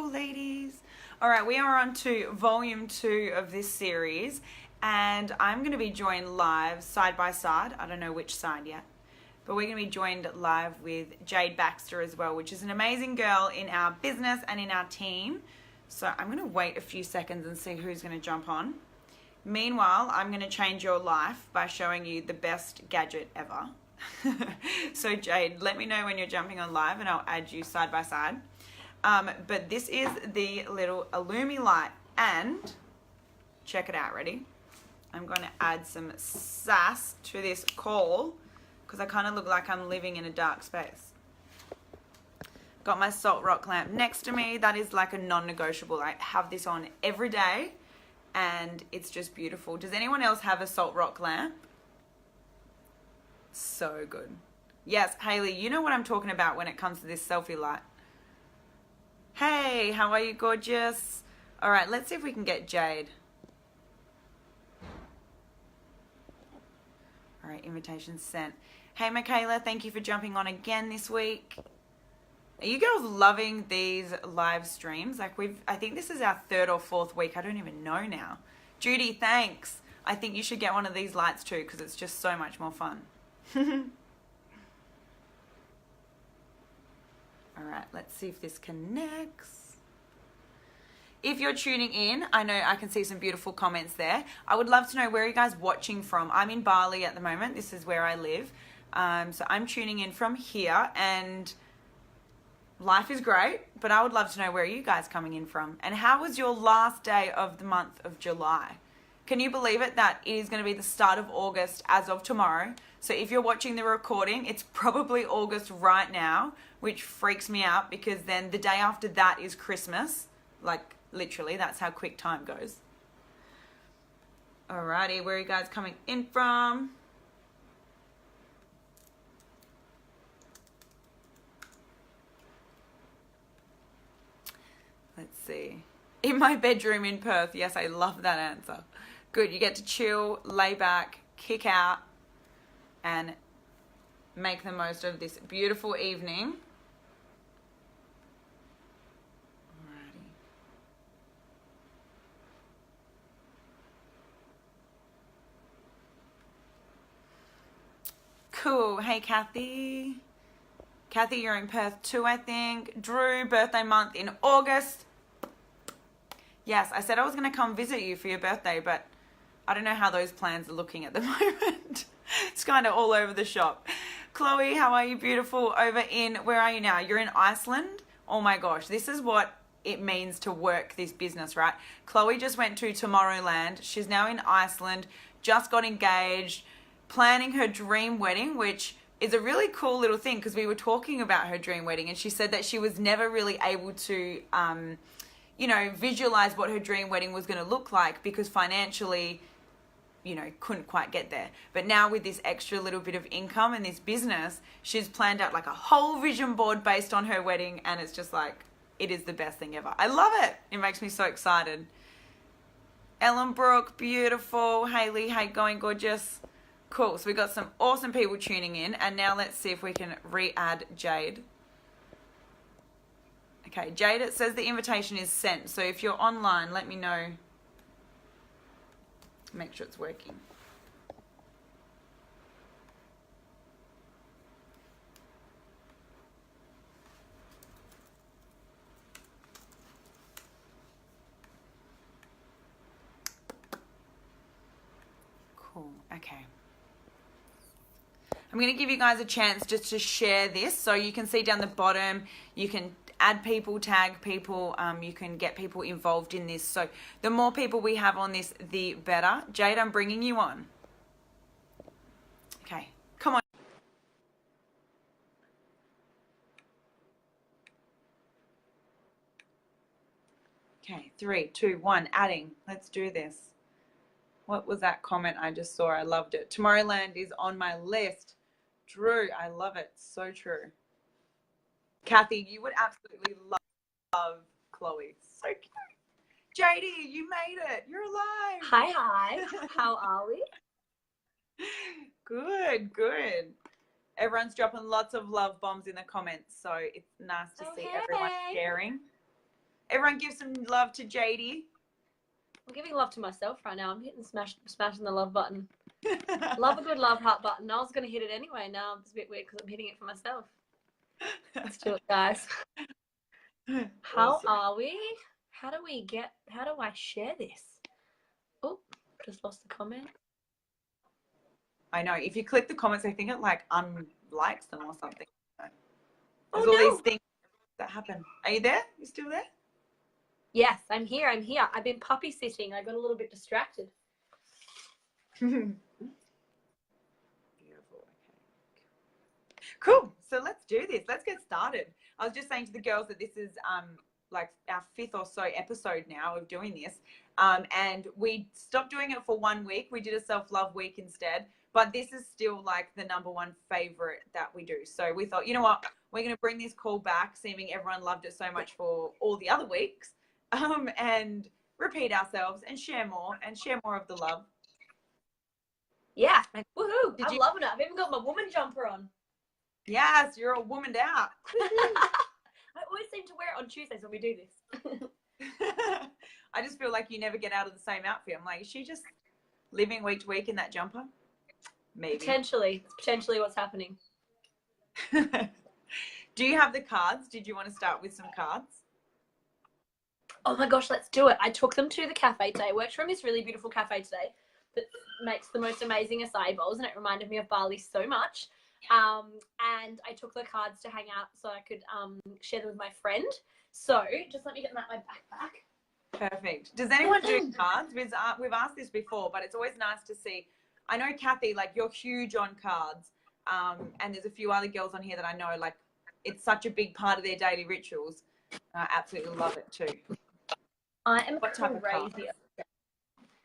beautiful ladies. All right, we are on to volume 2 of this series, and I'm going to be joined live side by side. I don't know which side yet, but we're going to be joined live with Jade Baxter as well, which is an amazing girl in our business and in our team. So I'm going to wait a few seconds and see who's going to jump on. Meanwhile, I'm going to change your life by showing you the best gadget ever. So Jade, let me know when you're jumping on live and I'll add you side by side. But this is the little Illumi light, and check it out, ready? I'm going to add some sass to this call because I kind of look like I'm living in a dark space. Got my salt rock lamp next to me. That is like a non-negotiable. I have this on every day and it's just beautiful. Does anyone else have a salt rock lamp? So good. Yes, Haley, you know what I'm talking about when it comes to this selfie light. Hey, how are you, gorgeous? All right, let's see if we can get Jade. All right, invitation sent. Hey, Michaela, thank you for jumping on again this week. Are you girls loving these live streams? Like I think this is our 3rd or 4th week. I don't even know now. Judy, thanks. I think you should get one of these lights too because it's just so much more fun. All right, let's see if this connects. If you're tuning in, I know I can see some beautiful comments there. I would love to know where you guys watching from. I'm in Bali at the moment. This is where I live. So I'm tuning in from here and life is great, but I would love to know where are you guys coming in from. And how was your last day of the month of July? Can you believe it that it is going to be the start of August as of tomorrow? So if you're watching the recording, it's probably August right now, which freaks me out because then the day after that is Christmas. Like literally, that's how quick time goes. Alrighty, where are you guys coming in from? Let's see. In my bedroom in Perth. Yes, I love that answer. Good. You get to chill, lay back, kick out, and make the most of this beautiful evening. Alrighty. Cool. Hey, Kathy. Kathy, you're in Perth too, I think. Drew, birthday month in August. Yes, I said I was going to come visit you for your birthday, but I don't know how those plans are looking at the moment. It's kind of all over the shop. Chloe, how are you, beautiful? Over in, where are you now? You're in Iceland? Oh my gosh, this is what it means to work this business, right? Chloe just went to Tomorrowland. She's now in Iceland, just got engaged, planning her dream wedding, which is a really cool little thing because we were talking about her dream wedding and she said that she was never really able to, visualize what her dream wedding was going to look like because financially, couldn't quite get there. But now with this extra little bit of income and this business, she's planned out like a whole vision board based on her wedding and it's just like, it is the best thing ever. I love it. It makes me so excited. Ellen Brooke, beautiful. Haley, how you going, gorgeous? Cool, so we got some awesome people tuning in and now let's see if we can re-add Jade. Okay, Jade, it says the invitation is sent. So if you're online, let me know. Make sure it's working. Cool, okay. I'm going to give you guys a chance just to share this. So you can see down the bottom, you can add people, tag people, you can get people involved in this. So the more people we have on this, the better. Jade, I'm bringing you on. Okay, come on. Okay, 3, 2, 1, adding. Let's do this. What was that comment I just saw? I loved it. Tomorrowland is on my list. Drew, I love it. So true. Kathy, you would absolutely love Chloe. So cute. JD, you made it. You're alive. Hi. How are we? Good. Everyone's dropping lots of love bombs in the comments, so it's nice to see everyone sharing. Everyone give some love to Jade. I'm giving love to myself right now. I'm hitting smashing the love button. Love a good love heart button. I was going to hit it anyway. Now it's a bit weird because I'm hitting it for myself. Let's do it, guys. How are we? How do I share this? Oh, just lost the comment. I know. If you click the comments, I think it like unlikes them or something. There's all these things that happen. Are you there? You still there? Yes, I'm here. I've been puppy sitting. I got a little bit distracted. Beautiful. Okay. Cool. So let's do this. Let's get started. I was just saying to the girls that this is like our 5th or so episode now of doing this. And we stopped doing it for 1 week. We did a self-love week instead. But this is still like the #1 favorite that we do. So we thought, you know what? We're going to bring this call back, seeming everyone loved it so much for all the other weeks. And repeat ourselves and share more of the love. Yeah. Woohoo. I'm loving it. I've even got my woman jumper on. Yes, you're all womaned out. I always seem to wear it on Tuesdays when we do this. I just feel like you never get out of the same outfit. I'm like, is she just living week to week in that jumper? Maybe. Potentially. It's potentially what's happening. Do you have the cards? Did you want to start with some cards? Oh my gosh, let's do it. I took them to the cafe today. I worked from this really beautiful cafe today that makes the most amazing acai bowls, and it reminded me of Bali so much. And I took the cards to hang out so I could share them with my friend. So just let me get them out my backpack. Perfect. Does anyone do cards? We've asked this before, but it's always nice to see. I know, Kathy, like you're huge on cards. And there's a few other girls on here that I know, like it's such a big part of their daily rituals. I absolutely love it too. I am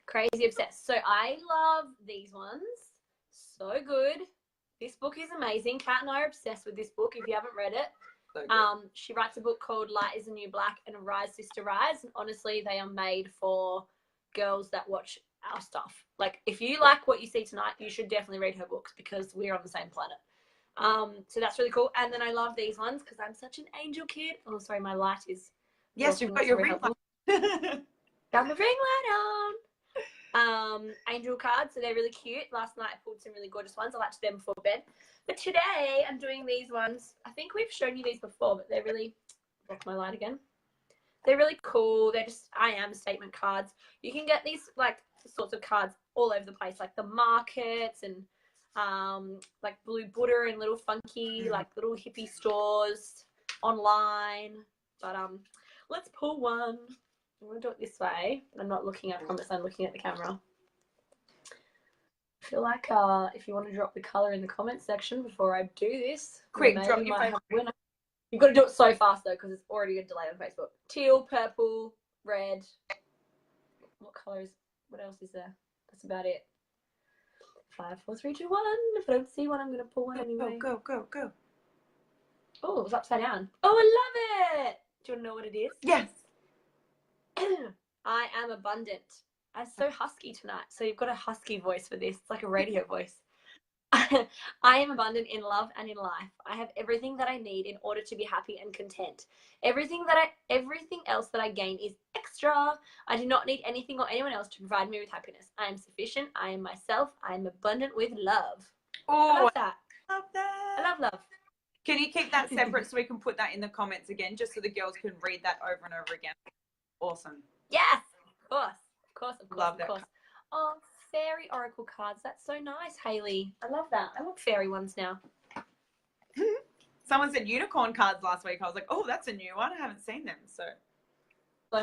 crazy obsessed. So I love these ones. So good. This book is amazing. Kat and I are obsessed with this book. If you haven't read it, so she writes a book called Light is the New Black and Rise Sister Rise. And honestly, they are made for girls that watch our stuff. Like if you like what you see tonight, you should definitely read her books because we're on the same planet. So that's really cool. And then I love these ones because I'm such an angel kid. Oh, sorry, my light is. Yes, you've got your ring light. Got my ring light on. Angel cards, so they're really cute. Last night I pulled some really gorgeous ones. I liked them before bed. But today I'm doing these ones. I think we've shown you these before, but they're really, block my light again. They're really cool. They're just, I am statement cards. You can get these like sorts of cards all over the place, like the markets and like Blue Buddha and little funky, like little hippie stores online. But let's pull one. I'm going to do it this way, but I'm not looking, I promise I'm looking at the camera. I feel like if you want to drop the colour in the comment section before I do this. Quick, drop your favourite winner. You've got to do it so fast though because it's already a delay on Facebook. Teal, purple, red. What colour is, what else is there? That's about it. 5, 4, 3, 2, 1. If I don't see one, I'm going to pull one anyway. Go. Oh, it was upside down. Oh, I love it. Do you want to know what it is? Yes. I am abundant. I'm so husky tonight. So you've got a husky voice for this. It's like a radio voice. I am abundant in love and in life. I have everything that I need in order to be happy and content. Everything else that I gain is extra. I do not need anything or anyone else to provide me with happiness. I am sufficient. I am myself. I am abundant with love. Oh, I love that. Love that. I love love. Can you keep that separate so we can put that in the comments again, just so the girls can read that over and over again? Awesome. Yes, of course. Love that. Oh, fairy oracle cards. That's so nice, Hayley. I love that. I want fairy ones now. Someone said unicorn cards last week. I was like, oh, that's a new one. I haven't seen them. So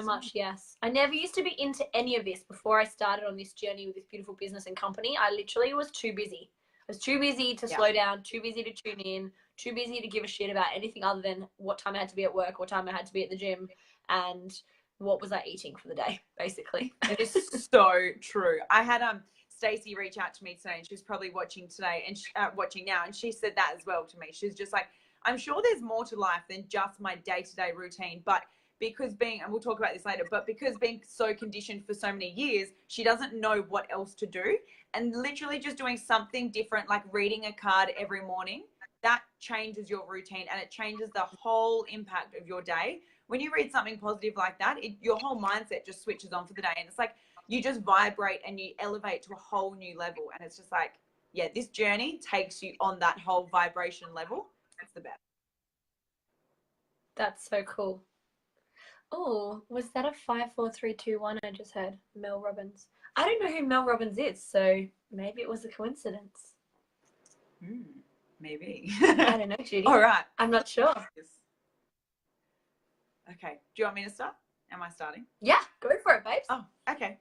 much, yes. I never used to be into any of this before I started on this journey with this beautiful business and company. I literally was too busy. I was too busy to slow down, too busy to tune in, too busy to give a shit about anything other than what time I had to be at work, what time I had to be at the gym, and what was I eating for the day, basically. It is so true. I had Stacey reach out to me today, and she's probably watching today and watching now, and she said that as well to me. She's just like, I'm sure there's more to life than just my day-to-day routine, but because being, and we'll talk about this later, but because being so conditioned for so many years, she doesn't know what else to do. And literally just doing something different, like reading a card every morning, that changes your routine and it changes the whole impact of your day. When you read something positive like that, your whole mindset just switches on for the day. And it's like you just vibrate and you elevate to a whole new level. And it's just like, yeah, this journey takes you on that whole vibration level. It's the best. That's so cool. Oh, was that a 5, 4, 3, 2, 1 I just heard? Mel Robbins. I don't know who Mel Robbins is, so maybe it was a coincidence. Maybe. I don't know, Judy. All right. I'm not sure. Okay. Do you want me to start? Am I starting? Yeah, go for it, babes. Oh, okay.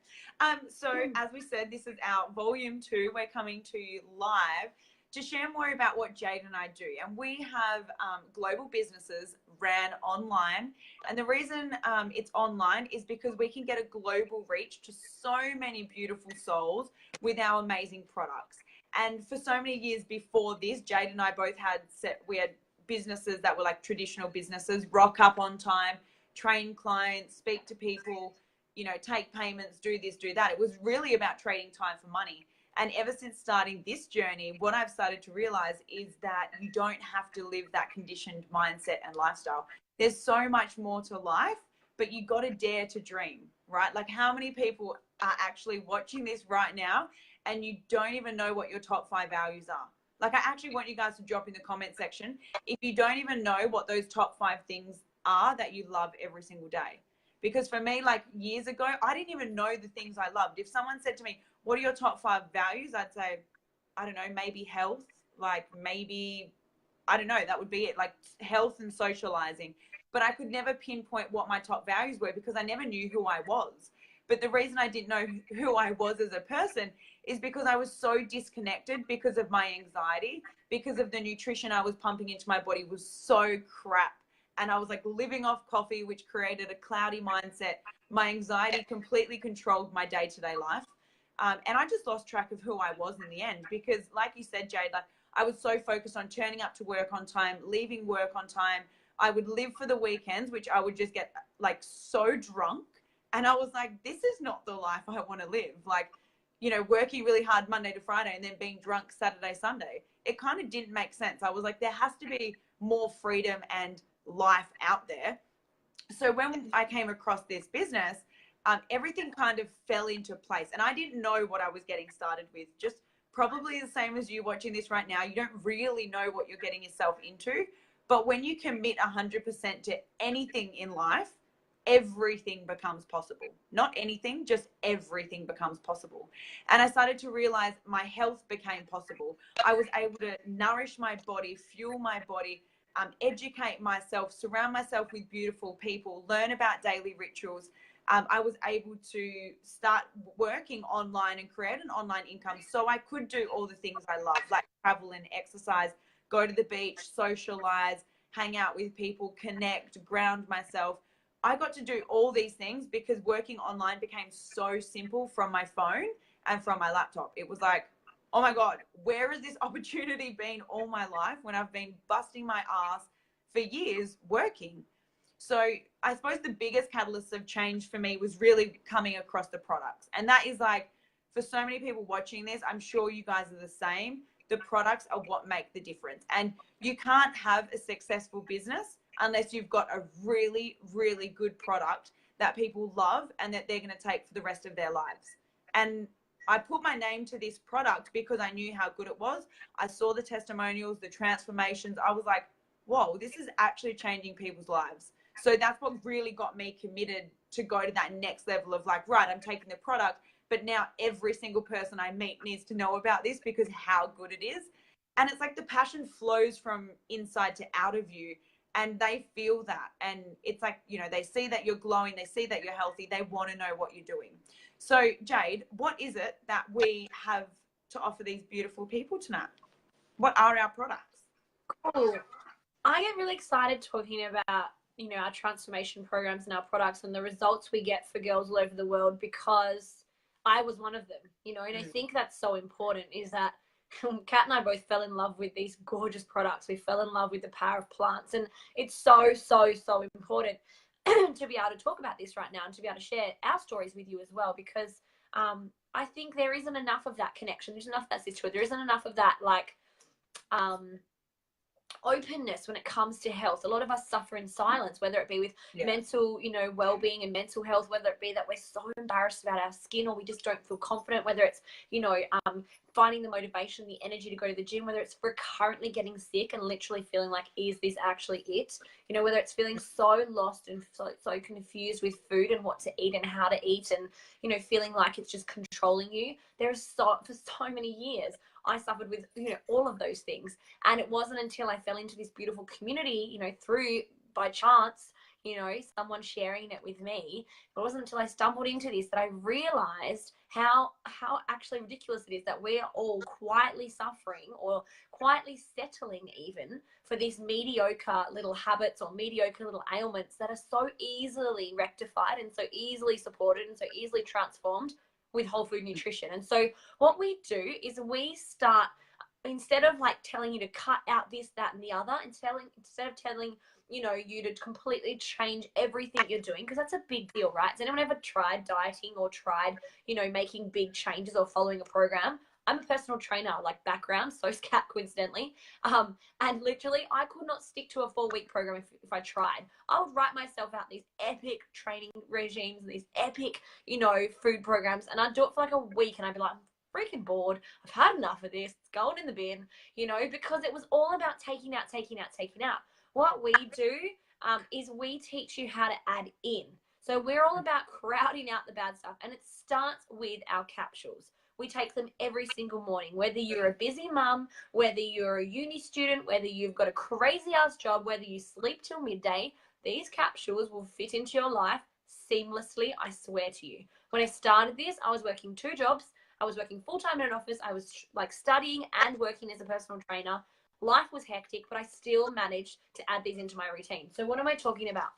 So as we said, this is our volume 2. We're coming to you live to share more about what Jade and I do. And we have global businesses ran online. And the reason it's online is because we can get a global reach to so many beautiful souls with our amazing products. And for so many years before this, Jade and I both had businesses that were like traditional businesses, rock up on time, train clients, speak to people, take payments, do this, do that. It was really about trading time for money. And ever since starting this journey, what I've started to realize is that you don't have to live that conditioned mindset and lifestyle. There's so much more to life, but you got to dare to dream, right? Like how many people are actually watching this right now and you don't even know what your top 5 values are? Like I actually want you guys to drop in the comment section if you don't even know what those top 5 things are that you love every single day. Because for me, like years ago, I didn't even know the things I loved. If someone said to me, what are your top 5 values? I'd say, I don't know, maybe health, like maybe, I don't know, that would be it, like health and socializing. But I could never pinpoint what my top values were because I never knew who I was. But the reason I didn't know who I was as a person is because I was so disconnected because of my anxiety, because of the nutrition I was pumping into my body was so crap. And I was like living off coffee, which created a cloudy mindset. My anxiety completely controlled my day-to-day life. And I just lost track of who I was in the end because like you said, Jade, like I was so focused on turning up to work on time, leaving work on time. I would live for the weekends, which I would just get like so drunk. And I was like, this is not the life I want to live. Like, working really hard Monday to Friday and then being drunk Saturday, Sunday. It kind of didn't make sense. I was like, there has to be more freedom and life out there. So when I came across this business, everything kind of fell into place. And I didn't know what I was getting started with. Just probably the same as you watching this right now. You don't really know what you're getting yourself into. But when you commit 100% to anything in life, everything becomes possible. Not anything, just everything becomes possible. And I started to realize my health became possible. I was able to nourish my body, fuel my body, educate myself, surround myself with beautiful people, learn about daily rituals. I was able to start working online and create an online income so I could do all the things I love, like travel and exercise, go to the beach, socialize, hang out with people, connect, ground myself. I got to do all these things because working online became so simple from my phone and from my laptop. It was like, oh my God, where has this opportunity been all my life when I've been busting my ass for years working? So I suppose the biggest catalyst of change for me was really coming across the products. And that is like, for so many people watching this, I'm sure you guys are the same. The products are what make the difference. And you can't have a successful business unless you've got a really, really good product that people love and that they're going to take for the rest of their lives. And I put my name to this product because I knew how good it was. I saw the testimonials, the transformations. I was like, whoa, this is actually changing people's lives. So that's what really got me committed to go to that next level of like, right, I'm taking the product, but now every single person I meet needs to know about this because how good it is. And it's like the passion flows from inside to out of you and they feel that. And it's like, they see that you're glowing, they see that you're healthy, they want to know what you're doing. So Jade, what is it that we have to offer these beautiful people tonight? What are our products? Cool. I get really excited talking about, our transformation programs and our products and the results we get for girls all over the world because I was one of them, and I think that's so important is that Kat and I both fell in love with these gorgeous products. We fell in love with the power of plants and it's so, so, so important to be able to talk about this right now and to be able to share our stories with you as well because I think there isn't enough of that connection. There's enough of that sisterhood. There isn't enough of that openness when it comes to health. A lot of us suffer in silence, whether it be with mental, well-being and mental health, whether it be that we're so embarrassed about our skin or we just don't feel confident, whether it's, finding the motivation, the energy to go to the gym, whether it's recurrently getting sick and literally feeling like, is this actually it? Whether it's feeling so lost and so confused with food and what to eat and how to eat and, feeling like it's just controlling you. For so many years, I suffered with, all of those things. And it wasn't until I fell into this beautiful community, through by chance, someone sharing it with me. It wasn't until I stumbled into this that I realized how actually ridiculous it is that we're all quietly suffering or quietly settling even for these mediocre little habits or mediocre little ailments that are so easily rectified and so easily supported and so easily transformed with whole food nutrition. And so what we do is we start, instead of like telling you to cut out this, that, and the other, instead of telling you to completely change everything you're doing, because that's a big deal, right? Has anyone ever tried dieting or tried, making big changes or following a program? I'm a personal trainer, like background, so is Kat, coincidentally. And literally, I could not stick to a 4-week program if I tried. I would write myself out these epic training regimes, these epic, food programs, and I'd do it for like a week, and I'd be like, I'm freaking bored. I've had enough of this. It's going in the bin, because it was all about taking out. What we do is we teach you how to add in. So we're all about crowding out the bad stuff, and it starts with our capsules. We take them every single morning, whether you're a busy mum, whether you're a uni student, whether you've got a crazy ass job, whether you sleep till midday, these capsules will fit into your life seamlessly, I swear to you. When I started this, I was working 2 jobs. I was working full-time in an office. I was like studying and working as a personal trainer. Life was hectic, but I still managed to add these into my routine. So what am I talking about?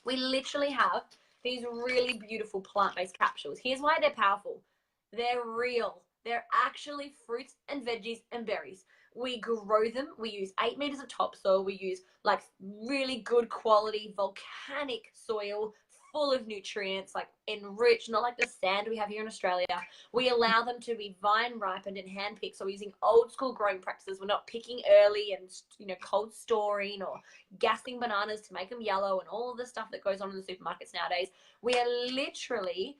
We literally have these really beautiful plant-based capsules. Here's why they're powerful. They're real. They're actually fruits and veggies and berries. We grow them. We use 8 meters of topsoil. We use like really good quality volcanic soil full of nutrients, like enriched, not like the sand we have here in Australia. We allow them to be vine ripened and hand picked. So we're using old school growing practices. We're not picking early and, cold storing or gassing bananas to make them yellow and all of the stuff that goes on in the supermarkets nowadays. We are literally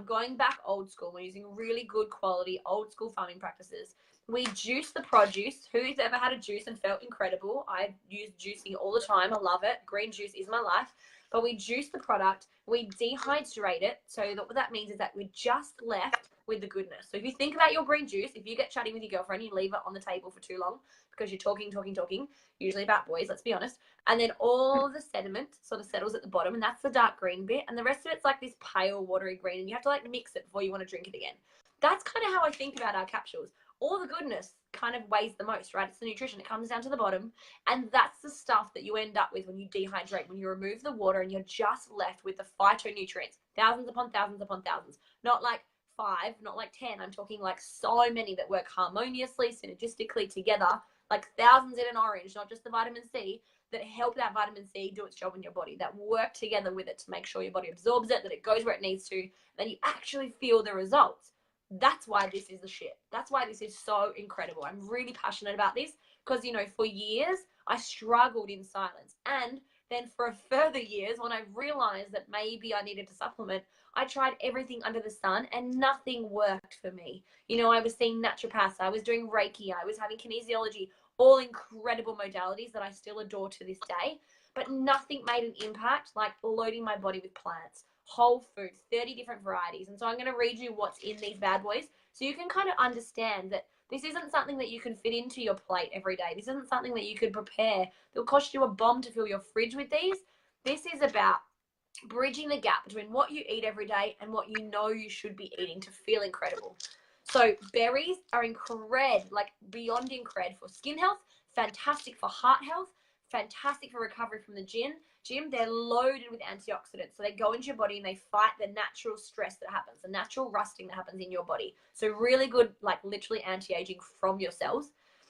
going back old school. We're using really good quality old school farming practices. We juice the produce. Who's ever had a juice and felt incredible? I use juicing all the time. I love it. Green juice is my life. But we juice the product, we dehydrate it. So what that means is that we're just left with the goodness. So if you think about your green juice, if you get chatting with your girlfriend, you leave it on the table for too long because you're talking, usually about boys, let's be honest. And then all the sediment sort of settles at the bottom, and that's the dark green bit. And the rest of it's like this pale, watery green, and you have to like mix it before you want to drink it again. That's kind of how I think about our capsules. All the goodness kind of weighs the most, right? It's the nutrition. It comes down to the bottom. And that's the stuff that you end up with when you dehydrate, when you remove the water and you're just left with the phytonutrients, thousands upon thousands upon thousands. Not like 5, not like 10. I'm talking like so many that work harmoniously, synergistically together, like thousands in an orange, not just the vitamin C, that help that vitamin C do its job in your body, that work together with it to make sure your body absorbs it, that it goes where it needs to, then you actually feel the results. That's why this is the shit. That's why this is so incredible. I'm really passionate about this because, for years I struggled in silence. And then for a further years, when I realized that maybe I needed to supplement, I tried everything under the sun and nothing worked for me. I was seeing naturopaths, I was doing Reiki, I was having kinesiology, all incredible modalities that I still adore to this day, but nothing made an impact like loading my body with plants. Whole foods, 30 different varieties. And so I'm going to read you what's in these bad boys so you can kind of understand that this isn't something that you can fit into your plate every day. This isn't something that you could prepare. It'll cost you a bomb to fill your fridge with these. This is about bridging the gap between what you eat every day and what you know you should be eating to feel incredible. So berries are like beyond incred for skin health, fantastic for heart health, fantastic for recovery from the gym. They're loaded with antioxidants. So they go into your body and they fight the natural stress that happens, the natural rusting that happens in your body. So really good, like literally anti-aging from your cells.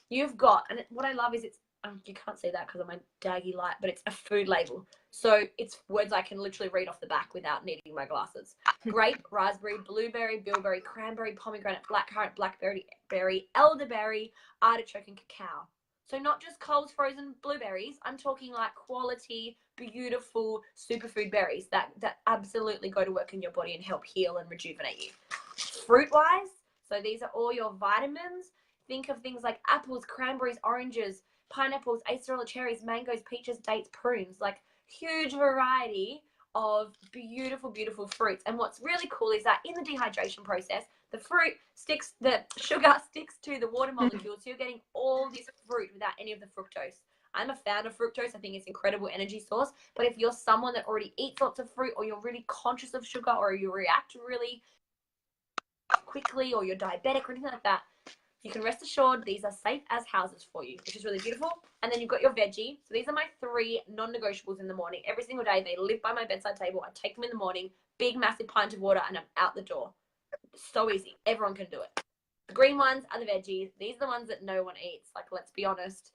You've got, and what I love is it's, you can't see that because of my daggy light, but it's a food label. So it's words I can literally read off the back without needing my glasses. Grape, raspberry, blueberry, bilberry, cranberry, pomegranate, blackcurrant, blackberry, berry, elderberry, artichoke, and cacao. So not just Coles frozen blueberries. I'm talking like quality, beautiful superfood berries that absolutely go to work in your body and help heal and rejuvenate you. Fruit-wise, so these are all your vitamins. Think of things like apples, cranberries, oranges, pineapples, acerola cherries, mangoes, peaches, dates, prunes. Like huge variety of beautiful, beautiful fruits. And what's really cool is that in the dehydration process, the sugar sticks to the water molecules. So you're getting all this fruit without any of the fructose. I'm a fan of fructose. I think it's an incredible energy source. But if you're someone that already eats lots of fruit, or you're really conscious of sugar, or you react really quickly, or you're diabetic or anything like that, you can rest assured these are safe as houses for you, which is really beautiful. And then you've got your veggie. So these are my 3 non-negotiables in the morning. Every single day, they live by my bedside table. I take them in the morning, big, massive pint of water, and I'm out the door. So easy. Everyone can do it. The green ones are the veggies. These are the ones that no one eats. Like, let's be honest.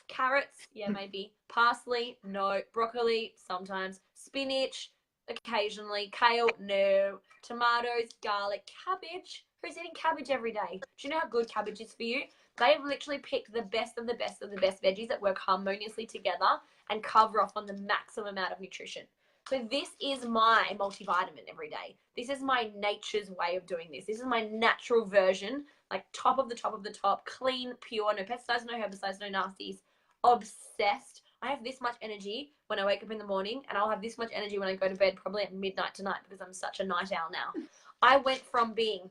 Carrots, yeah, maybe. Parsley, no. Broccoli, sometimes. Spinach, occasionally. Kale, no. Tomatoes, garlic, cabbage. Who's eating cabbage every day? Do you know how good cabbage is for you? They've literally picked the best of the best of the best veggies that work harmoniously together and cover off on the maximum amount of nutrition. So this is my multivitamin every day. This is my nature's way of doing this. This is my natural version, like top of the top of the top, clean, pure, no pesticides, no herbicides, no nasties. Obsessed. I have this much energy when I wake up in the morning, and I'll have this much energy when I go to bed, probably at midnight tonight, because I'm such a night owl now. I went from being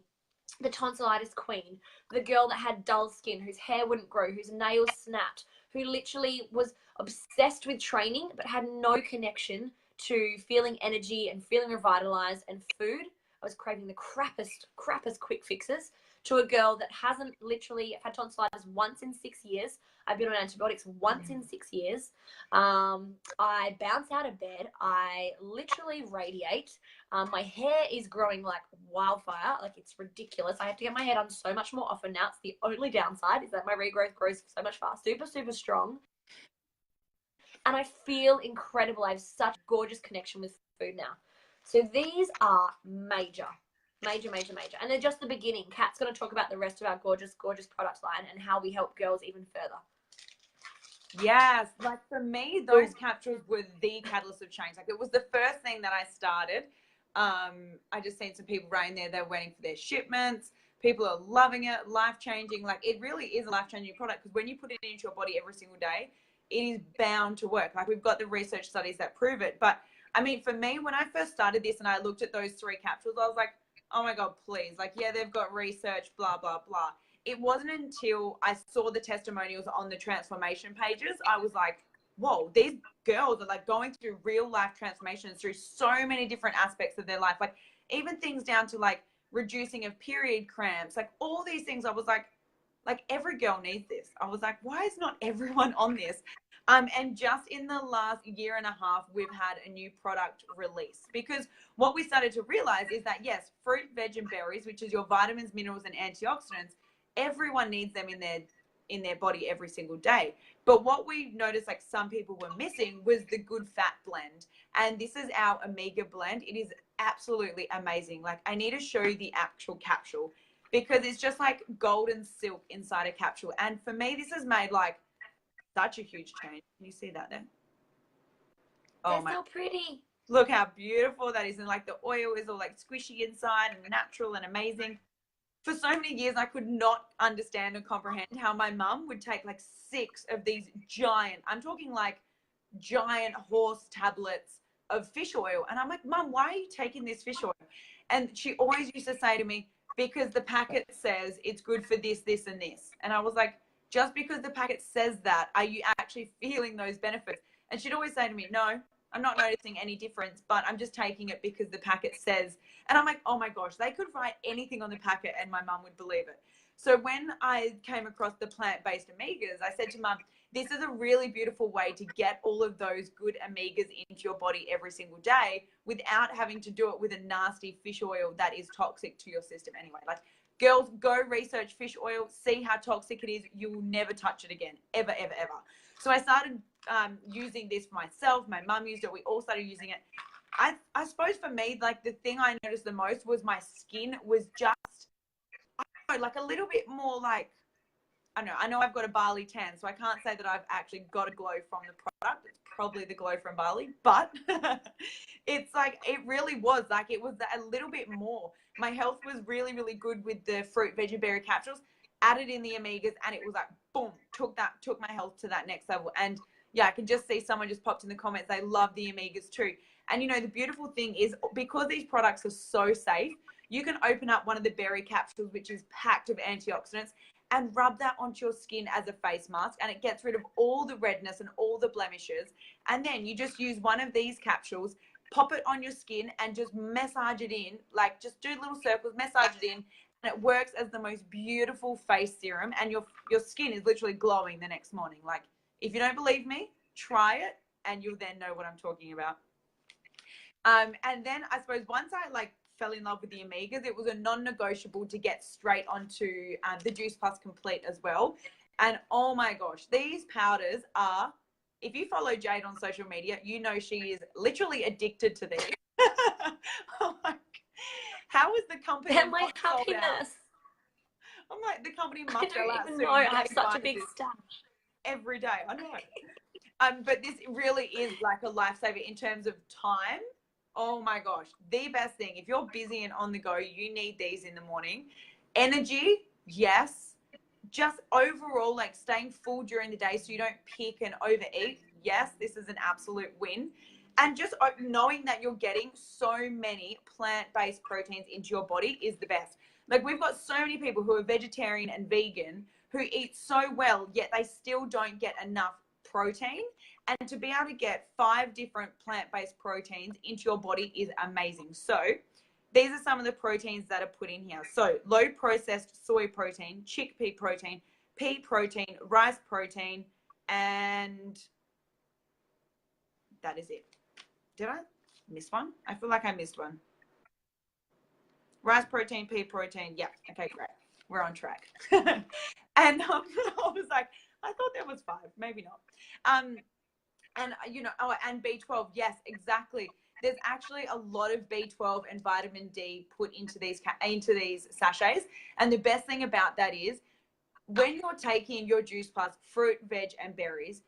the tonsillitis queen, the girl that had dull skin, whose hair wouldn't grow, whose nails snapped, who literally was obsessed with training but had no connection to feeling energy and feeling revitalized and food. I was craving the crappest quick fixes, to a girl that hasn't literally had tonsillitis once in 6 years. I've been on antibiotics once in 6 years. I bounce out of bed. I literally radiate. My hair is growing like wildfire. Like, it's ridiculous. I have to get my hair done so much more often now. It's the only downside, is that my regrowth grows so much faster. Super, super strong. And I feel incredible. I have such gorgeous connection with food now. So these are major. And they're just the beginning. Kat's going to talk about the rest of our gorgeous, gorgeous product line and how we help girls even further. Yes, like for me, those capsules were the catalyst of change. Like, it was the first thing that I started. I just seen some people right in there, they're waiting for their shipments. People are loving it, life-changing. Like, it really is a life-changing product, because when you put it into your body every single day, it is bound to work. Like, we've got the research studies that prove it. But I mean, for me, when I first started this and I looked at those 3 capsules, I was like, oh my God, please. Like, yeah, they've got research, blah, blah, blah. It wasn't until I saw the testimonials on the transformation pages, I was like, whoa, these girls are like going through real life transformations through so many different aspects of their life. Like, even things down to like reducing of period cramps, like all these things. I was like every girl needs this. I was like, why is not everyone on this? And just in the last year and a half, we've had a new product release, because what we started to realize is that, yes, fruit, veg, and berries, which is your vitamins, minerals, and antioxidants, everyone needs them in their body every single day. But what we noticed, like, some people were missing, was the good fat blend. And this is our omega blend. It is absolutely amazing. Like, I need to show you the actual capsule, because it's just like golden silk inside a capsule. And for me, this has made like such a huge change. Can you see that there? Oh, they're so pretty. Look how beautiful that is. And like, the oil is all like squishy inside and natural and amazing. For so many years, I could not understand and comprehend how my mum would take like 6 of these giant, I'm talking like giant horse tablets of fish oil. And I'm like, Mum, why are you taking this fish oil? And she always used to say to me, because the packet says it's good for this, this, and this. And I was like, just because the packet says that, are you actually feeling those benefits? And she'd always say to me, no, I'm not noticing any difference, but I'm just taking it because the packet says. And I'm like, oh my gosh, they could write anything on the packet and my mum would believe it. So when I came across the plant-based omegas, I said to Mum, this is a really beautiful way to get all of those good omegas into your body every single day without having to do it with a nasty fish oil that is toxic to your system anyway. Like, girls, go research fish oil, see how toxic it is. You will never touch it again, ever, ever, ever. So I started using this for myself. My mum used it. We all started using it. I suppose for me, like, the thing I noticed the most was my skin was just, I don't know, like a little bit more like I know I've got a barley tan, so I can't say that I've actually got a glow from the product. It's probably the glow from barley, but it's like, it really was like, it was a little bit more. My health was really, really good with the fruit, veg, and berry capsules, added in the omegas, and it was like, boom, took my health to that next level. And yeah, I can just see someone just popped in the comments, they love the omegas too. And you know, the beautiful thing is, because these products are so safe, you can open up one of the berry capsules, which is packed of antioxidants, and rub that onto your skin as a face mask, and it gets rid of all the redness and all the blemishes. And then you just use one of these capsules, pop it on your skin, and just massage it in, like just do little circles, massage it in, and it works as the most beautiful face serum, and your skin is literally glowing the next morning. Like, if you don't believe me, try it, and you'll then know what I'm talking about. And then I suppose once I like fell in love with the omegas, it was a non-negotiable to get straight onto the Juice Plus Complete as well. And oh my gosh, these powders are, if you follow Jade on social media, you know she is literally addicted to these. I'm like, how is the company And my not sold out? happiness. I'm like, the company I must sell don't out even soon. know. I have such a big this stash. every day. I know. But this really is like a lifesaver in terms of time. Oh my gosh, the best thing. If you're busy and on the go, you need these in the morning. Energy, yes. Just overall, like staying full during the day so you don't pick and overeat. Yes, this is an absolute win. And just knowing that you're getting so many plant-based proteins into your body is the best. Like, we've got so many people who are vegetarian and vegan who eat so well, yet they still don't get enough protein. And to be able to get 5 different plant-based proteins into your body is amazing. So these are some of the proteins that are put in here. So low processed soy protein, chickpea protein, pea protein, rice protein, and that is it. Did I miss one? I feel like I missed one. Rice protein, pea protein. Yeah. Okay, great. We're on track. And I was like, I thought there was 5. Maybe not. And you know, oh, and B12. Yes, exactly. There's actually a lot of B12 and vitamin D put into these sachets. And the best thing about that is, when you're taking your Juice Plus fruit, veg, and berries,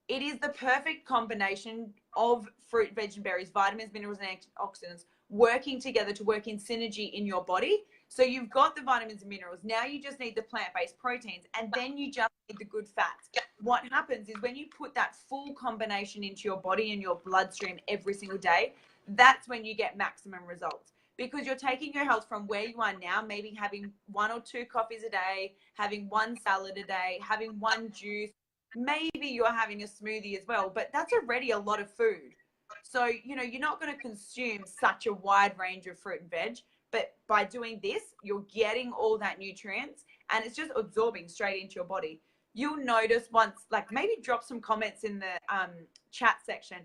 it is the perfect combination of fruit, veg, and berries, vitamins, minerals, and antioxidants working together to work in synergy in your body. So you've got the vitamins and minerals. Now you just need the plant-based proteins, and then you just need the good fats. What happens is, when you put that full combination into your body and your bloodstream every single day, that's when you get maximum results. Because you're taking your health from where you are now, maybe having 1 or 2 coffees a day, having 1 salad a day, having 1 juice, maybe you're having a smoothie as well, but that's already a lot of food. So, you know, you're not going to consume such a wide range of fruit and veg, but by doing this, you're getting all that nutrients, and it's just absorbing straight into your body. You'll notice once, like, maybe drop some comments in the chat section.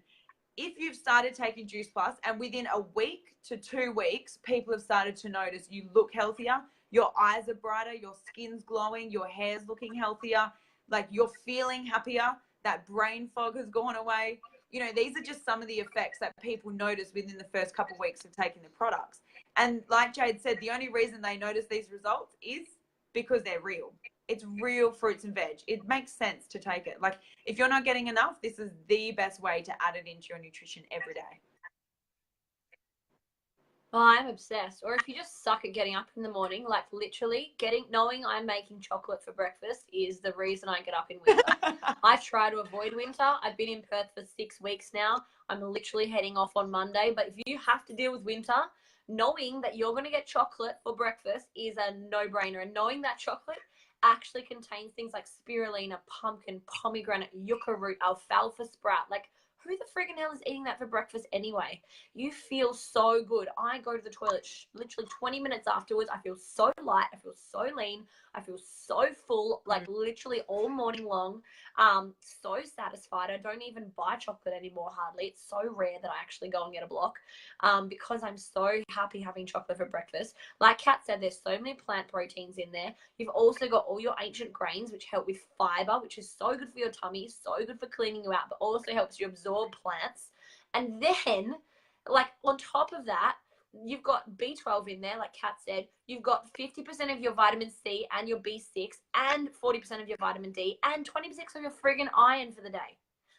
If you've started taking Juice Plus and within a week to 2 weeks, people have started to notice you look healthier, your eyes are brighter, your skin's glowing, your hair's looking healthier, like you're feeling happier, that brain fog has gone away. You know, these are just some of the effects that people notice within the first couple of weeks of taking the products. And like Jade said, the only reason they notice these results is because they're real. It's real fruits and veg. It makes sense to take it. Like, if you're not getting enough, this is the best way to add it into your nutrition every day. Well, I'm obsessed. Or if you just suck at getting up in the morning, like literally knowing I'm making chocolate for breakfast is the reason I get up in winter. I try to avoid winter. I've been in Perth for 6 weeks now. I'm literally heading off on Monday. But if you have to deal with winter, knowing that you're going to get chocolate for breakfast is a no-brainer. And knowing that chocolate actually contains things like spirulina, pumpkin, pomegranate, yucca root, alfalfa sprout, like, who the friggin' hell is eating that for breakfast anyway? You feel so good. I go to the toilet literally 20 minutes afterwards. I feel so light. I feel so lean. I feel so full, like literally all morning long. So satisfied. I don't even buy chocolate anymore hardly. It's so rare that I actually go and get a block because I'm so happy having chocolate for breakfast. Like Kat said, there's so many plant proteins in there. You've also got all your ancient grains, which help with fiber, which is so good for your tummy, so good for cleaning you out, but also helps you absorb plants. And then, like, on top of that, You've got B12 in there, like Kat said. You've got 50% of your vitamin C and your B6 and 40% of your vitamin D and 26 of your friggin' iron for the day.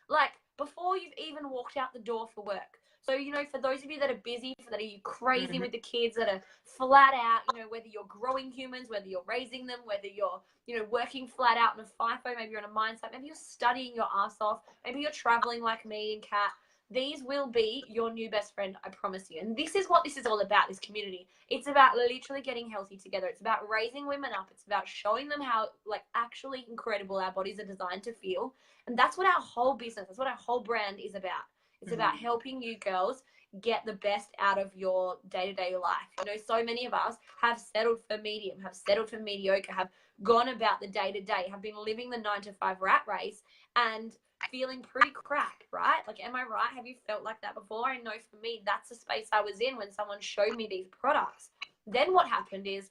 Like, before you've even walked out the door for work. So, you know, for those of you that are busy, that are crazy with the kids, that are flat out, you know, whether you're growing humans, whether you're raising them, whether you're, you know, working flat out in a FIFO, maybe you're on a mindset, maybe you're studying your ass off, maybe you're traveling like me and Kat. These will be your new best friend, I promise you. And this is what this is all about, this community. It's about literally getting healthy together. It's about raising women up. It's about showing them how, like, actually incredible our bodies are designed to feel. And that's what our whole business, that's what our whole brand is about. It's about helping you girls get the best out of your day-to-day life. You know, so many of us have settled for medium, have settled for mediocre, have gone about the day-to-day, have been living the 9-to-5 rat race and feeling pretty crap, right? Like, am I right? Have you felt like that before? I know for me, that's the space I was in when someone showed me these products. Then what happened is,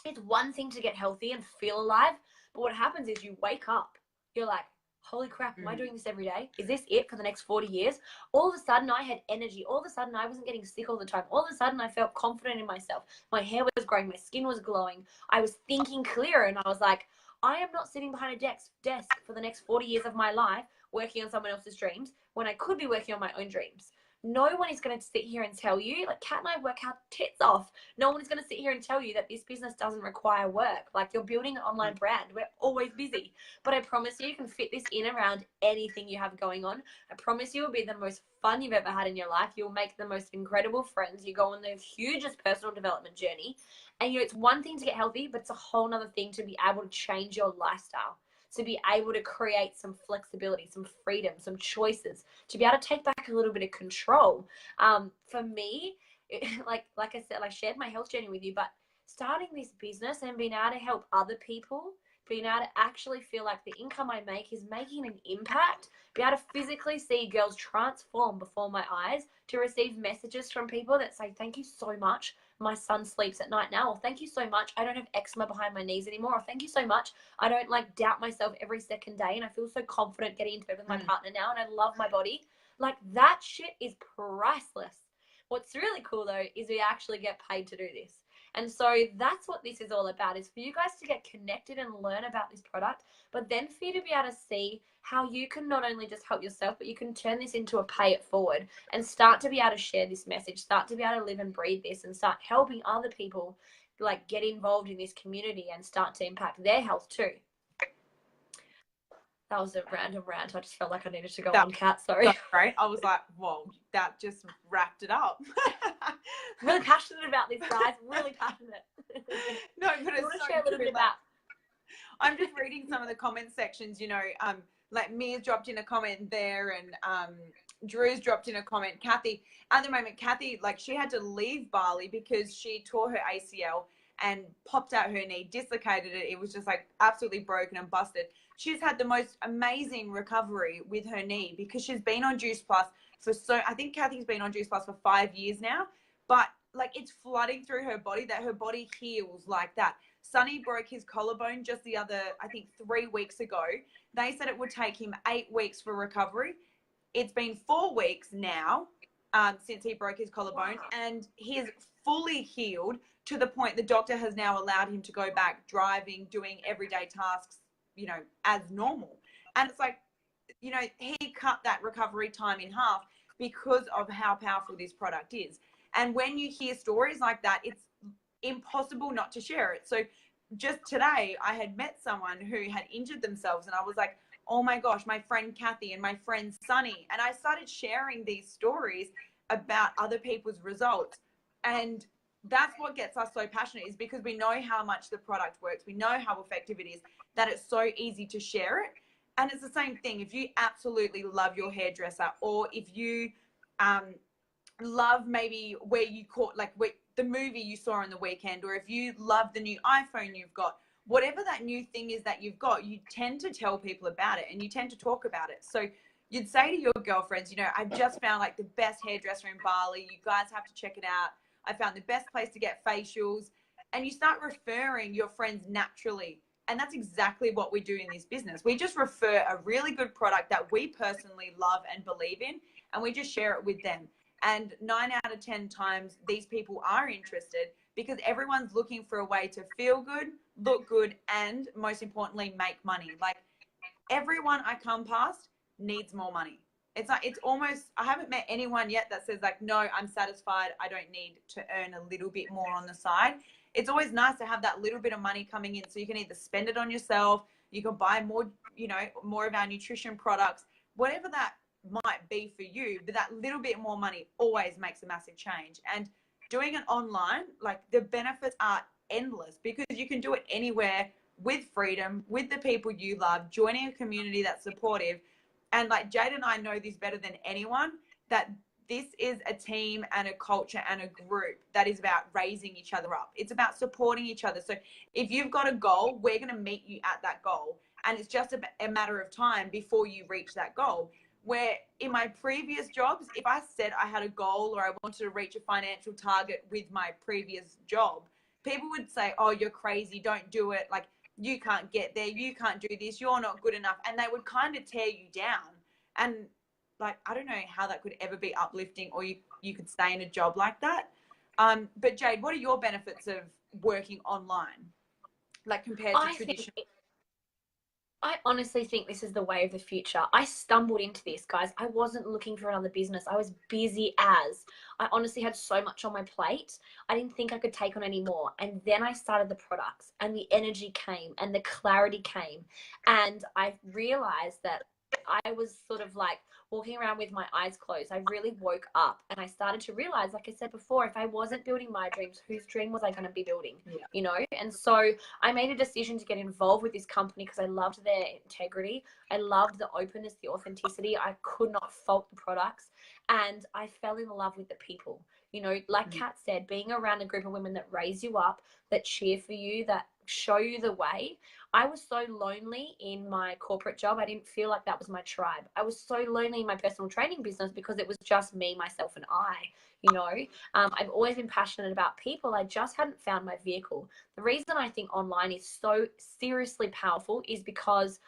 it's one thing to get healthy and feel alive, but what happens is you wake up, you're like, holy crap, am I doing this every day? Is this it for the next 40 years? All of a sudden I had energy. All of a sudden I wasn't getting sick all the time. All of a sudden I felt confident in myself. My hair was growing, my skin was glowing. I was thinking clearer, and I was like, I am not sitting behind a desk for the next 40 years of my life working on someone else's dreams when I could be working on my own dreams. No one is going to sit here and tell you, like Kat and I work our tits off. No one is going to sit here and tell you that this business doesn't require work. Like, you're building an online brand. We're always busy. But I promise you can fit this in around anything you have going on. I promise you it'll be the most fun you've ever had in your life. You'll make the most incredible friends. You go on the hugest personal development journey. And, you know, it's one thing to get healthy, but it's a whole nother thing to be able to change your lifestyle, to be able to create some flexibility, some freedom, some choices, to be able to take back a little bit of control. For me, like I said, I shared my health journey with you, but starting this business and being able to help other people, being able to actually feel like the income I make is making an impact, be able to physically see girls transform before my eyes, to receive messages from people that say, thank you so much, my son sleeps at night now, or thank you so much, I don't have eczema behind my knees anymore, or thank you so much, I don't like doubt myself every second day, and I feel so confident getting into bed with my partner now, and I love my body. Like, that shit is priceless. What's really cool though is we actually get paid to do this. And so that's what this is all about, is for you guys to get connected and learn about this product, but then for you to be able to see how you can not only just help yourself, but you can turn this into a pay it forward and start to be able to share this message, start to be able to live and breathe this, and start helping other people like get involved in this community and start to impact their health too. That was a random rant. I just felt like I needed to go on, Kat. Sorry. That's great. I was like, whoa, that just wrapped it up. Really passionate about this, guys. Really passionate. No, but it's so share a little bit about. I'm just reading some of the comment sections, you know, like Mia's dropped in a comment there, and Drew's dropped in a comment. Kathy, at the moment, Kathy, like, she had to leave Bali because she tore her ACL and popped out her knee, dislocated it. It was just like absolutely broken and busted. She's had the most amazing recovery with her knee because she's been on Juice Plus I think Kathy's been on Juice Plus for 5 years now, but like, it's flooding through her body that her body heals like that. Sonny broke his collarbone just the other, I think 3 weeks ago. They said it would take him 8 weeks for recovery. It's been 4 weeks now since he broke his collarbone, and he is fully healed to the point the doctor has now allowed him to go back driving, doing everyday tasks, you know, as normal. And it's like, you know, he cut that recovery time in half because of how powerful this product is. And when you hear stories like that, it's impossible not to share it. So just today, I had met someone who had injured themselves, and I was like, oh my gosh, my friend Kathy and my friend Sunny. And I started sharing these stories about other people's results. And that's what gets us so passionate, is because we know how much the product works. We know how effective it is, that it's so easy to share it. And it's the same thing. If you absolutely love your hairdresser, or if you love maybe where you caught, like the movie you saw on the weekend, or if you love the new iPhone you've got, whatever that new thing is that you've got, you tend to tell people about it and you tend to talk about it. So you'd say to your girlfriends, you know, I've just found like the best hairdresser in Bali. You guys have to check it out. I found the best place to get facials. And you start referring your friends naturally. And that's exactly what we do in this business. We just refer a really good product that we personally love and believe in, and we just share it with them. And 9 out of 10 times, these people are interested because everyone's looking for a way to feel good, look good, and most importantly, make money. Like, everyone I come past needs more money. It's like, it's almost, I haven't met anyone yet that says like, no, I'm satisfied, I don't need to earn a little bit more on the side. It's always nice to have that little bit of money coming in, so you can either spend it on yourself, you can buy more, more of our nutrition products, whatever that might be for you. But that little bit more money always makes a massive change. And doing it online, like, the benefits are endless because you can do it anywhere, with freedom, with the people you love, joining a community that's supportive. And like, Jade and I know this better than anyone, that this is a team and a culture and a group that is about raising each other up. It's about supporting each other. So if you've got a goal, we're going to meet you at that goal. And it's just a matter of time before you reach that goal. Where in my previous jobs, if I said I had a goal or I wanted to reach a financial target with my previous job, people would say, oh, you're crazy, don't do it. Like, you can't get there, you can't do this, you're not good enough. And they would kind of tear you down. And like, I don't know how that could ever be uplifting, or you could stay in a job like that. But Jade, what are your benefits of working online, like, compared to traditional? I honestly think this is the way of the future. I stumbled into this, guys. I wasn't looking for another business. I was busy as. I honestly had so much on my plate. I didn't think I could take on any more. And then I started the products, and the energy came and the clarity came. And I realized that I was sort of like walking around with my eyes closed. I really woke up and I started to realize, like I said before, if I wasn't building my dreams, whose dream was I going to be building? Yeah. You know? And so I made a decision to get involved with this company because I loved their integrity. I loved the openness, the authenticity. I could not fault the products. And I fell in love with the people. You know, like Kat said, being around a group of women that raise you up, that cheer for you, that show you the way. I was so lonely in my corporate job. I didn't feel like that was my tribe. I was so lonely in my personal training business because it was just me, myself, and I, you know. I've always been passionate about people. I just hadn't found my vehicle. The reason I think online is so seriously powerful is because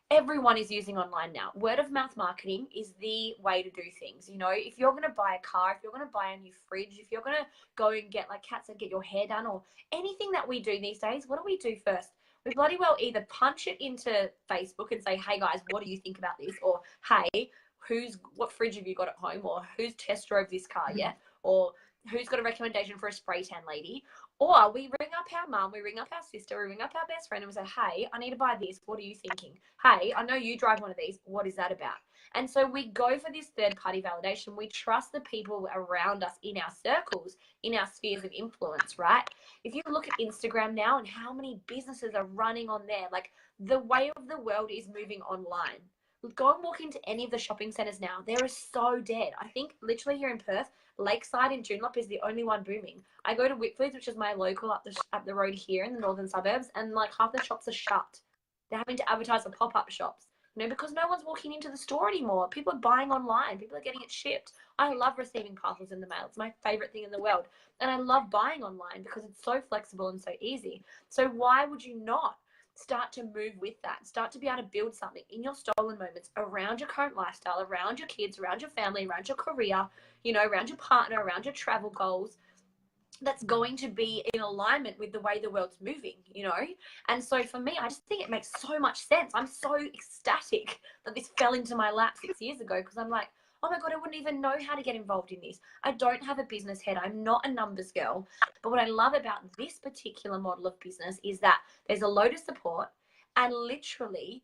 everyone is using online now. Word of mouth marketing is the way to do things. You know, if you're going to buy a car, if you're going to buy a new fridge, if you're going to go and get, like Kat said, get your hair done, or anything that we do these days, what do we do first? We bloody well either punch it into Facebook and say, hey guys, what do you think about this? Or, hey, what fridge have you got at home? Or who's test drove this car yet? Or who's got a recommendation for a spray tan lady? Or we ring up our mum, we ring up our sister, we ring up our best friend and we say, hey, I need to buy this. What are you thinking? Hey, I know you drive one of these. What is that about? And so we go for this third-party validation. We trust the people around us in our circles, in our spheres of influence, right? If you look at Instagram now and how many businesses are running on there, like, the way of the world is moving online. Go and walk into any of the shopping centres now. They're so dead. I think literally here in Perth, Lakeside and Joondalup is the only one booming. I go to Whitford's, which is my local up the road here in the northern suburbs, and like half the shops are shut. They're having to advertise for pop-up shops, you know, because no one's walking into the store anymore. People are buying online. People are getting it shipped. I love receiving parcels in the mail. It's my favorite thing in the world. And I love buying online because it's so flexible and so easy. So why would you not start to move with that? Start to be able to build something in your stolen moments around your current lifestyle, around your kids, around your family, around your career, you know, around your partner, around your travel goals, that's going to be in alignment with the way the world's moving, you know? And so for me, I just think it makes so much sense. I'm so ecstatic that this fell into my lap 6 years ago, because I'm like, oh my God, I wouldn't even know how to get involved in this. I don't have a business head. I'm not a numbers girl. But what I love about this particular model of business is that there's a load of support, and literally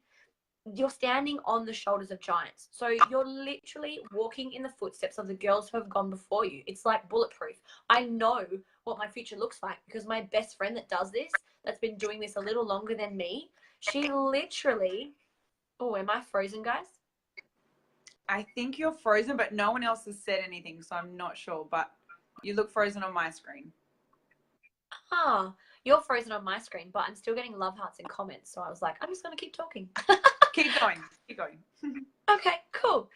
you're standing on the shoulders of giants. So you're literally walking in the footsteps of the girls who have gone before you. It's like bulletproof. I know what my future looks like because my best friend that does this, that's been doing this a little longer than me, she literally, oh, am I frozen, guys? I think you're frozen, but no one else has said anything, so I'm not sure. But you look frozen on my screen. Ah, you're frozen on my screen, but I'm still getting love hearts and comments. So I was like, I'm just going to keep talking. Keep going. Keep going. Okay, cool.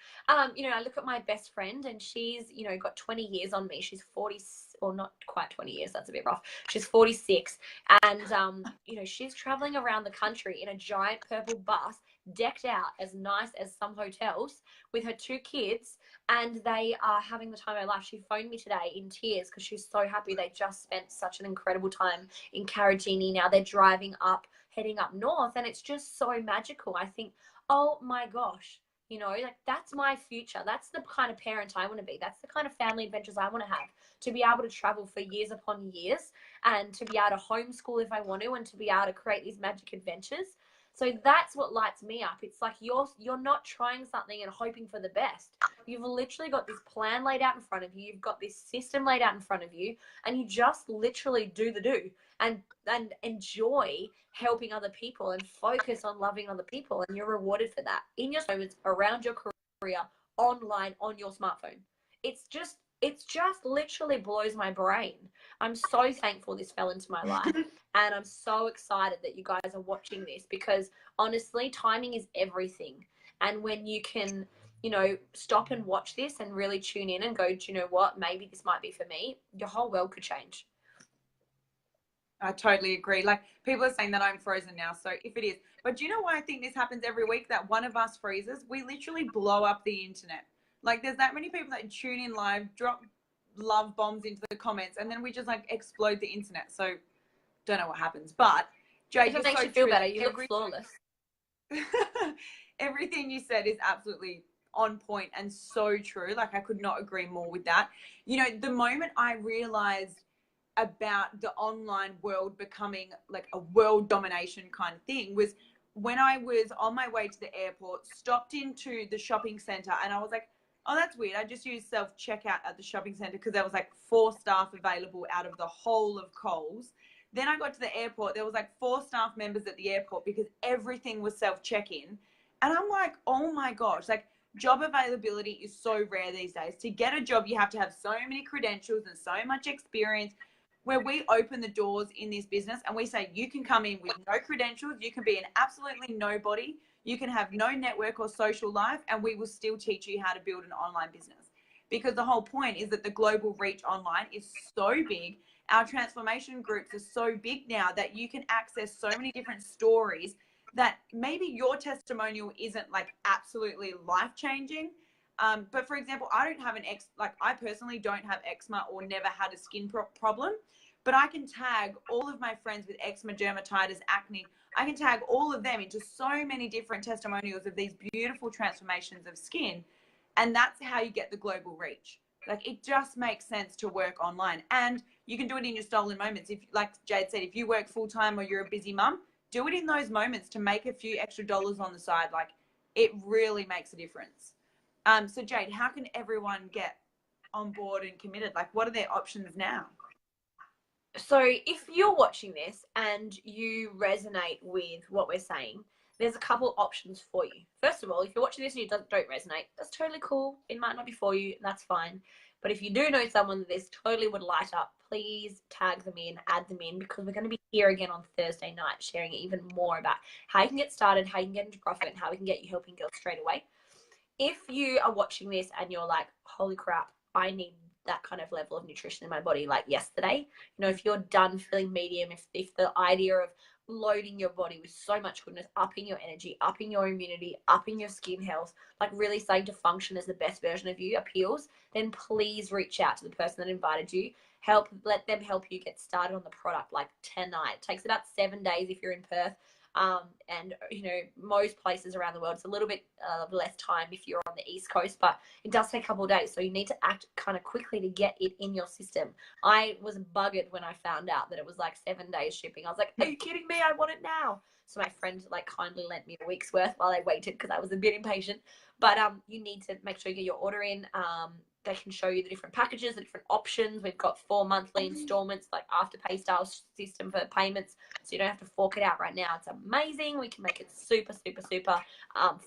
You know, I look at my best friend and she's, you know, got 20 years on me. She's 40, or not quite 20 years. That's a bit rough. She's 46. And, you know, she's traveling around the country in a giant purple bus, decked out as nice as some hotels with her 2 kids, and they are having the time of their life. She phoned me today in tears because she's so happy. They just spent such an incredible time in Karajini. Now they're driving up, heading up north, and it's just so magical. I think, oh my gosh, like that's my future. That's the kind of parent I want to be. That's the kind of family adventures I want to have, to be able to travel for years upon years, and to be able to homeschool if I want to, and to be able to create these magic adventures. So that's what lights me up. It's like you're not trying something and hoping for the best. You've literally got this plan laid out in front of you. You've got this system laid out in front of you, and you just literally do the do, and enjoy helping other people and focus on loving other people, and you're rewarded for that in your moments, around your career, online, on your smartphone. It's just literally blows my brain. I'm so thankful this fell into my life, and I'm so excited that you guys are watching this, because honestly, timing is everything. And when you can, stop and watch this and really tune in and go, do you know what, maybe this might be for me, your whole world could change. I totally agree. Like, people are saying that I'm frozen now, so if it is. But do you know why I think this happens every week, that one of us freezes? We literally blow up the internet. Like, there's that many people that tune in live, drop love bombs into the comments, and then we just like explode the internet. So don't know what happens. But Jade, if it makes you feel better, you look flawless. Everything you said is absolutely on point and so true. Like, I could not agree more with that. The moment I realized about the online world becoming like a world domination kind of thing was when I was on my way to the airport, stopped into the shopping center, and I was like, oh, that's weird. I just used self-checkout at the shopping center because there was like 4 staff available out of the whole of Coles. Then I got to the airport. There was like 4 staff members at the airport because everything was self-check-in. And I'm like, oh my gosh, like, job availability is so rare these days. To get a job, you have to have so many credentials and so much experience. Where we open the doors in this business and we say, you can come in with no credentials, you can be an absolutely nobody, you can have no network or social life, and we will still teach you how to build an online business. Because the whole point is that the global reach online is so big. Our transformation groups are so big now that you can access so many different stories that maybe your testimonial isn't like absolutely life-changing. But for example, I personally don't have eczema or never had a skin problem, but I can tag all of my friends with eczema, dermatitis, acne. I can tag all of them into so many different testimonials of these beautiful transformations of skin. And that's how you get the global reach. Like, it just makes sense to work online, and you can do it in your stolen moments. If, like Jade said, if you work full time or you're a busy mum, do it in those moments to make a few extra dollars on the side. Like, it really makes a difference. So Jade, how can everyone get on board and committed? Like, what are their options now? So if you're watching this and you resonate with what we're saying, there's a couple options for you. First of all, if you're watching this and you don't resonate, that's totally cool. It might not be for you, that's fine. But if you do know someone that this totally would light up, please tag them in, add them in, because we're going to be here again on Thursday night sharing even more about how you can get started, how you can get into profit, and how we can get you helping girls straight away. If you are watching this and you're like, holy crap, I need that kind of level of nutrition in my body like yesterday, if you're done feeling medium, if the idea of loading your body with so much goodness, upping your energy, upping your immunity, upping your skin health, like really starting to function as the best version of you appeals, then please reach out to the person that invited you. Let them help you get started on the product like tonight. It takes about 7 days if you're in Perth. And most places around the world, it's a little bit less time if you're on the East Coast, but it does take a couple of days, so you need to act kind of quickly to get it in your system. I was buggered when I found out that it was like 7 days shipping. I was like, are you kidding me? I want it now. So my friend like kindly lent me a week's worth while I waited because I was a bit impatient. But you need to make sure you get your order in. They can show you the different packages, the different options. We've got 4 monthly installments, like Afterpay style system for payments, so you don't have to fork it out right now. It's amazing. We can make it super, super, super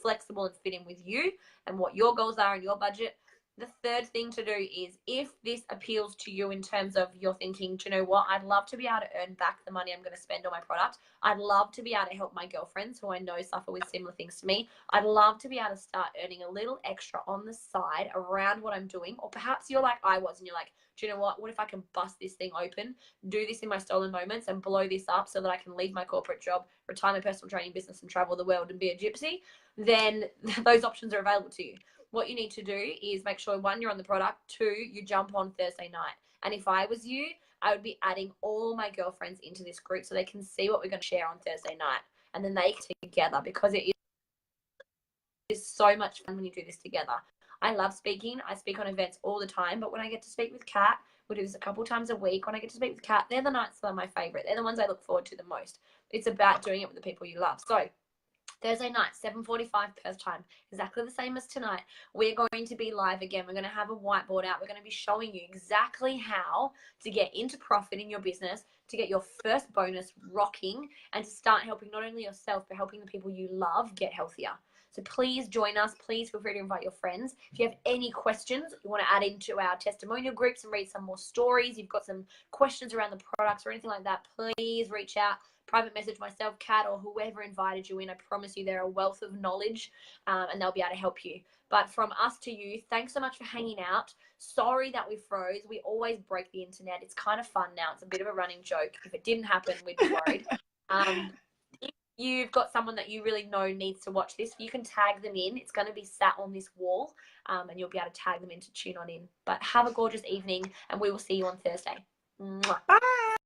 flexible and fit in with you and what your goals are and your budget. The third thing to do is, if this appeals to you in terms of you're thinking, do you know what, I'd love to be able to earn back the money I'm going to spend on my product. I'd love to be able to help my girlfriends who I know suffer with similar things to me. I'd love to be able to start earning a little extra on the side around what I'm doing. Or perhaps you're like I was and you're like, do you know what if I can bust this thing open, do this in my stolen moments and blow this up so that I can leave my corporate job, retire my personal training business and travel the world and be a gypsy, then those options are available to you. What you need to do is make sure, one, you're on the product, two, you jump on Thursday night. And if I was you, I would be adding all my girlfriends into this group so they can see what we're going to share on Thursday night. And then they can together, because it is so much fun when you do this together. I love speaking. I speak on events all the time, but when I get to speak with Kat, we do this a couple times a week. When I get to speak with Kat, they're the nights that are my favorite. They're the ones I look forward to the most. It's about doing it with the people you love. So Thursday night, 7:45 Perth time, exactly the same as tonight. We're going to be live again. We're going to have a whiteboard out. We're going to be showing you exactly how to get into profit in your business, to get your first bonus rocking, and to start helping not only yourself, but helping the people you love get healthier. So please join us. Please feel free to invite your friends. If you have any questions you want to add into our testimonial groups and read some more stories, you've got some questions around the products or anything like that, please reach out. Private message myself, Kat, or whoever invited you in. I promise you they're a wealth of knowledge, and they'll be able to help you. But from us to you, thanks so much for hanging out. Sorry that we froze. We always break the internet. It's kind of fun now. It's a bit of a running joke. If it didn't happen, we'd be worried. If you've got someone that you really know needs to watch this, you can tag them in. It's going to be sat on this wall, and you'll be able to tag them in to tune on in. But have a gorgeous evening, and we will see you on Thursday. Mwah. Bye.